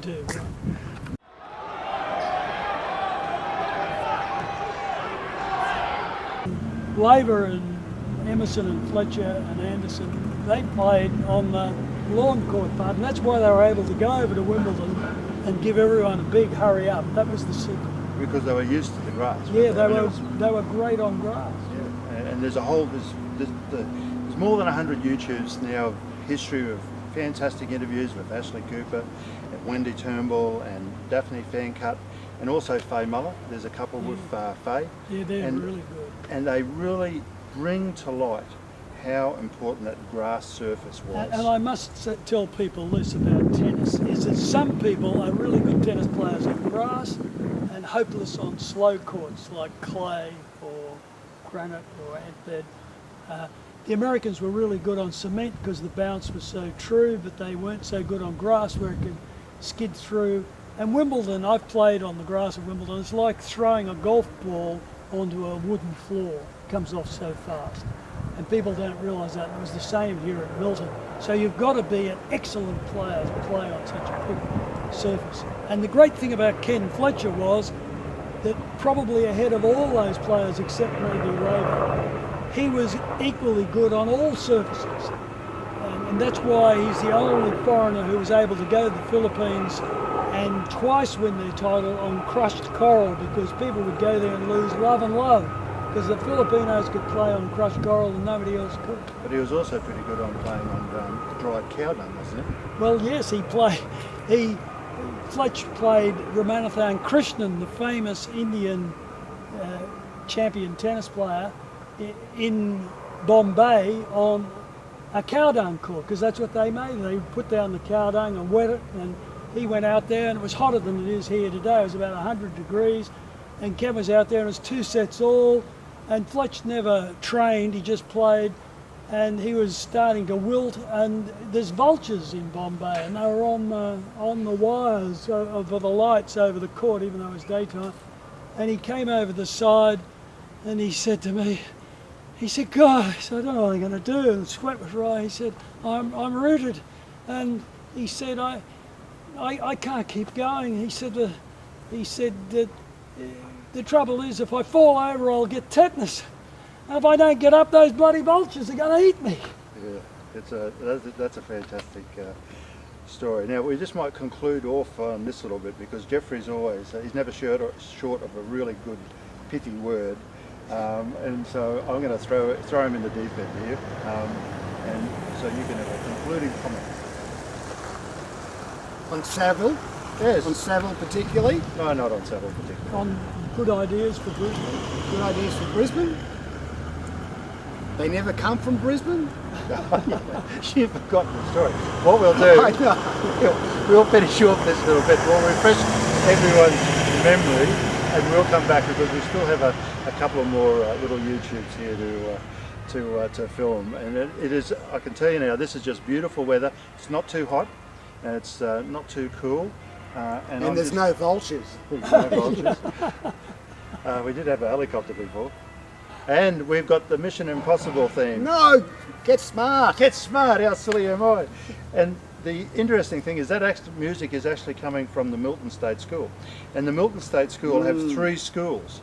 too. Laver and Emerson and Fletcher and Anderson, they played on the lawn court part, and that's why they were able to go over to Wimbledon and give everyone a big hurry up. That was the secret. Because they were used to the grass. Yeah, they were great on grass. Yeah, and there's more than 100 YouTubes now of history of fantastic interviews with Ashley Cooper, and Wendy Turnbull, and Daphne Fancutt, and also Faye Muller. There's a couple with Faye. Yeah, they're really good. And they really bring to light how important that grass surface was. And I must tell people this about tennis, is that some people are really good tennis players on grass and hopeless on slow courts like clay or granite or antbed. The Americans were really good on cement because the bounce was so true, but they weren't so good on grass where it could skid through. And Wimbledon, I've played on the grass at Wimbledon, it's like throwing a golf ball onto a wooden floor. It comes off so fast. And people don't realise that. It was the same here at Milton. So you've got to be an excellent player to play on such a quick surface. And the great thing about Ken Fletcher was that probably ahead of all those players except maybe Laver, he was equally good on all surfaces. And that's why he's the only foreigner who was able to go to the Philippines and twice win their title on crushed coral, because people would go there and lose love and love, because the Filipinos could play on crushed coral and nobody else could. But he was also pretty good on playing on dried cow dung, wasn't he? Well, yes, Fletch played Ramanathan Krishnan, the famous Indian champion tennis player, in Bombay on a cow dung court, because that's what they made. They put down the cow dung and wet it, and he went out there, and it was hotter than it is here today. It was about 100 degrees, and Ken was out there, and it was 2 sets all, and Fletch never trained, he just played, and he was starting to wilt, and there's vultures in Bombay, and they were on the wires of the lights over the court, even though it was daytime. And he came over the side, and he said to me, he said, "Guys, I don't know what I'm going to do." And the sweat was right. He said, I'm rooted. And he said, I can't keep going. He said that the trouble is, if I fall over, I'll get tetanus. And if I don't get up, those bloody vultures are going to eat me. Yeah, that's a fantastic story. Now, we just might conclude off on this a little bit, because Jeffrey's always, he's never short of a really good, pithy word. And so I'm going to throw him in the deep end here, and so you can have a concluding comment. On Saville? Yes. On Saville particularly? No, not on Saville particularly. On good ideas for Brisbane. Good ideas for Brisbane? They never come from Brisbane? You've forgotten the story. What we'll do, I know. we'll finish off this little bit. We'll refresh everyone's memory, and we'll come back, because we still have a couple of more little YouTubes here to film. And it is, I can tell you now, this is just beautiful weather. It's not too hot, and it's not too cool. And there's no vultures. There's no vultures. We did have a helicopter before. And we've got the Mission Impossible theme. No! Get smart! Get smart, how silly am I? And the interesting thing is that music is actually coming from the Milton State School. And the Milton State School have 3 schools.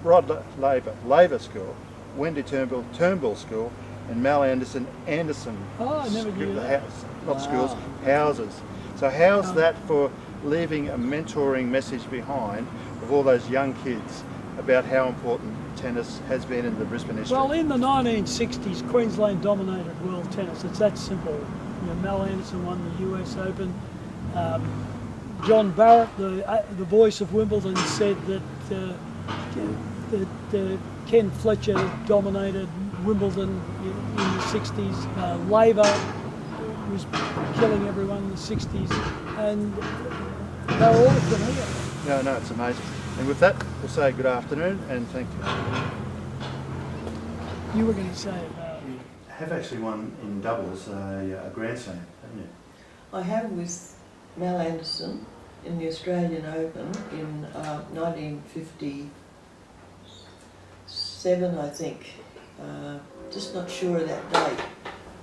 Rod Laver School, Wendy Turnbull School, and Mal Anderson Oh, I never knew that. Schools, houses. So how's that for leaving a mentoring message behind of all those young kids about how important tennis has been in the Brisbane history? Well, in the 1960s, Queensland dominated world tennis. It's that simple. You know, Mal Anderson won the US Open. John Barrett, the voice of Wimbledon, said that Ken Fletcher dominated Wimbledon in the 60s. Laver was killing everyone in the 60s, and they were all from here. No, it's amazing. And with that, we'll say good afternoon and thank you. You were going to say about... You have actually won in doubles a Grand Slam, haven't you? I have, with Mal Anderson in the Australian Open in 1957, I think. Just not sure of that date.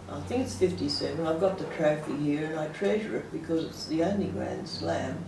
I think it's 57. I've got the trophy here and I treasure it because it's the only Grand Slam.